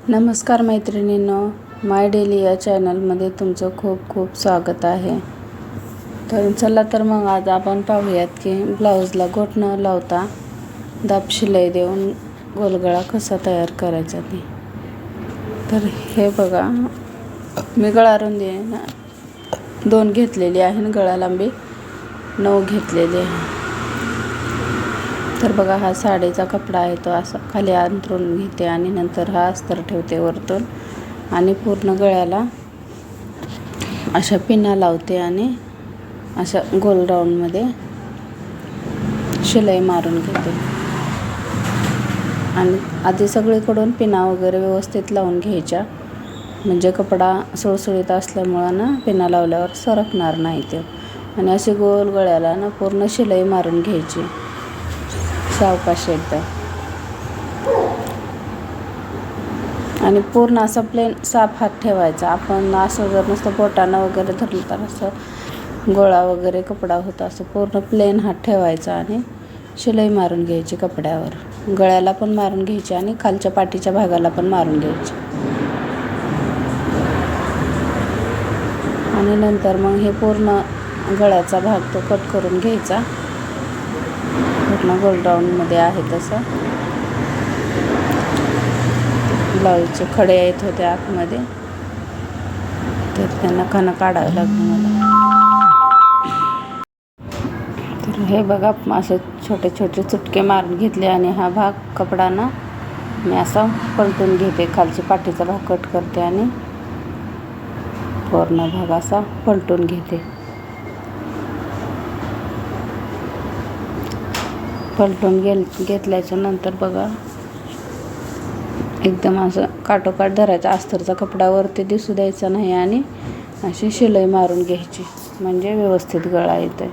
नमस्कार मैत्रिणींनो, माय डेली या चॅनलमध्ये तुमचं खूप खूप स्वागत आहे. तर चला तर मग आज आपण पाहूयात की ब्लाऊजला गोट न लावता दाब शिलाई देऊन गोलगळा कसा तयार करायचा ते. तर हे बघा, मी गळा रुंदी 2 घेतलेली आहे आणि गळा लांबी 9 घेतलेली आहे. तर बघा, हा साडीचा कपडा आहे, तो असा खाली अंथरून घेते आणि नंतर हा अस्तर ठेवते वरतून आणि पूर्ण गळ्याला अशा पिना लावते आणि अशा गोल राऊंडमध्ये शिलाई मारून घेते. आणि आधी सगळीकडून पिना वगैरे व्यवस्थित लावून घ्यायच्या, म्हणजे कपडा सुळसुळीत असल्यामुळं ना पिना लावल्यावर सरकणार नाही ते. आणि अशी गोल गळ्याला ना पूर्ण शिलाई मारून घ्यायची सावकाश एकदा. आणि पूर्ण असा प्लेन साफ हात ठेवायचा. आपण असं जर नुसतं बोटानं वगैरे धरलं तर असं गोळा वगैरे कपडा होता, असं पूर्ण प्लेन हात ठेवायचा आणि शिलाई मारून घ्यायची कपड्यावर. गळ्याला पण मारून घ्यायची आणि खालच्या पाठीच्या भागाला पण मारून घ्यायची. आणि नंतर मग हे पूर्ण गळ्याचा भाग तो कट करून घ्यायचा, पूर्ण गोल राऊंडमध्ये आहे तसं. ब्लाऊजचे खडे येत होते आतमध्ये, तर त्यांना खाना काढावं लागलं मला. तर हे बघा, असे छोटे छोटे चुटके मारून घेतले आणि हा भाग कपडानं मी असा पलटून घेते. खालची पाठीचा भाग कट करते आणि पूर्ण भाग असा पलटून घेते. पलटून घेतल्याच्या नंतर बघा, एकदम असं काठोकाठ धरायचा. अस्तरचा कपडा वरती दिसू द्यायचा नाही आणि अशी शिलाई मारून घ्यायची, म्हणजे व्यवस्थित गळा येतोय.